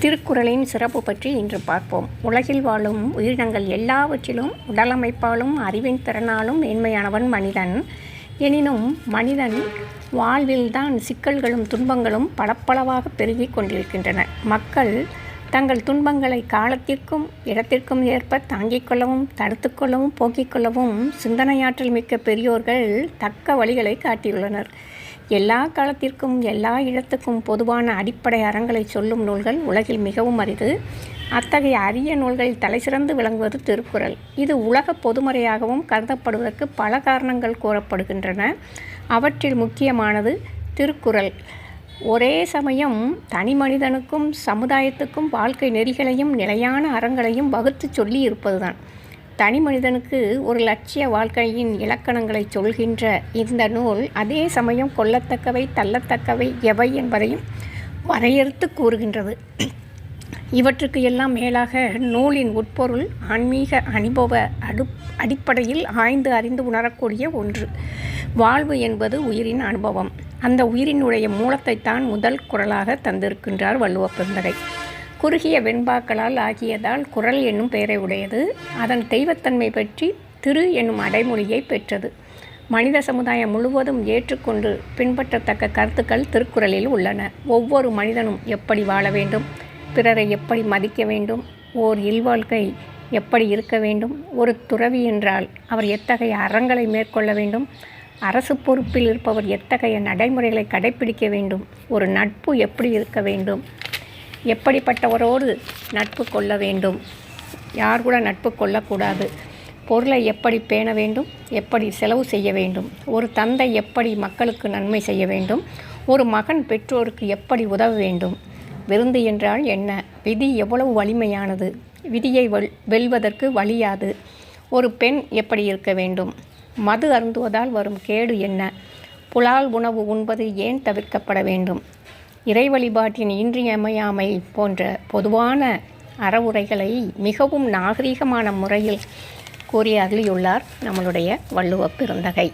திருக்குறளின் சிறப்பு பற்றி இன்று பார்ப்போம். உலகில் வாழும் உயிரினங்கள் எல்லாவற்றிலும் உடலமைப்பாலும் அறிவின் திறனாலும் மேன்மையானவன் மனிதன். எனினும் மனிதன் வாழ்வில்தான் சிக்கல்களும் துன்பங்களும் பலப்பளவாக பெருகி கொண்டிருக்கின்றன. மக்கள் தங்கள் துன்பங்களை காலத்திற்கும் இடத்திற்கும் ஏற்ப தாங்கிக் கொள்ளவும் தடுத்து கொள்ளவும் போக்கிக் கொள்ளவும் சிந்தனையாற்றல் மிக்க பெரியோர்கள் தக்க வழிகளை காட்டியுள்ளனர். எல்லா காலத்திற்கும் எல்லா இடத்துக்கும் பொதுவான அடிப்படை அறங்களை சொல்லும் நூல்கள் உலகில் மிகவும் அரிது. அத்தகைய அரிய நூல்களில் தலைசிறந்து விளங்குவது திருக்குறள். இது உலக பொதுமறையாகவும் கருதப்படுவதற்கு பல காரணங்கள் கூறப்படுகின்றன. அவற்றில் முக்கியமானது திருக்குறள் ஒரே சமயம் தனி மனிதனுக்கும் சமுதாயத்துக்கும் வாழ்க்கை நெறிகளையும் நிலையான அறங்களையும் வகுத்து சொல்லி இருப்பதுதான். தனி மனிதனுக்கு ஒரு லட்சிய வாழ்க்கையின் இலக்கணங்களை சொல்கின்ற இந்த நூல் அதே சமயம் கொள்ளத்தக்கவை தள்ளத்தக்கவை எவை என்பதையும் வரையறுத்து கூறுகின்றது. இவற்றுக்கு எல்லாம் மேலாக நூலின் உட்பொருள் ஆன்மீக அனுபவ அடிப்படையில் ஆய்ந்து அறிந்து உணரக்கூடிய ஒன்று. வாழ்வு என்பது உயிரின் அனுபவம். அந்த உயிரினுடைய மூலத்தைத்தான் முதல் குறளாக தந்திருக்கின்றார் வள்ளுவ பெருந்தகை. குறுகிய வெண்பாக்களால் ஆகியதால் குறள் என்னும் பெயரை உடையது. அதன் தெய்வத்தன்மை பற்றி திரு என்னும் அடைமொழியை பெற்றது. மனித சமுதாயம் முழுவதும் ஏற்றுக்கொண்டு பின்பற்றத்தக்க கருத்துக்கள் திருக்குறளில் உள்ளன. ஒவ்வொரு மனிதனும் எப்படி வாழ வேண்டும், பிறரை எப்படி மதிக்க வேண்டும், ஓர் இல்வாழ்க்கை எப்படி இருக்க வேண்டும், ஒரு துறவி என்றால் அவர் எத்தகைய அறங்களை மேற்கொள்ள வேண்டும், அரசு பொறுப்பில் இருப்பவர் எத்தகைய நடைமுறைகளை கடைப்பிடிக்க வேண்டும், ஒரு நட்பு எப்படி இருக்க வேண்டும், எப்படிப்பட்டவரோடு நட்பு கொள்ள வேண்டும், யார் கூட நட்பு கொள்ளக்கூடாது, பொருளை எப்படி பேண வேண்டும், எப்படி செலவு செய்ய வேண்டும், ஒரு தந்தை எப்படி மக்களுக்கு நன்மை செய்ய வேண்டும், ஒரு மகன் பெற்றோருக்கு எப்படி உதவ வேண்டும், விருந்து என்றால் என்ன, விதி எவ்வளவு வலிமையானது, விதியை வெல்வதற்கு வலியாது, ஒரு பெண் எப்படி இருக்க வேண்டும், மது அருந்துவதால் வரும் கேடு என்ன, புலால் உணவு உண்பது ஏன் தவிர்க்கப்பட வேண்டும், இறை வழிபாட்டின் இன்றியமையாமை போன்ற பொதுவான அறவுரைகளை மிகவும் நாகரீகமான முறையில் கூறி அருளியுள்ளார் நம்மளுடைய வள்ளுவ பெருந்தகை.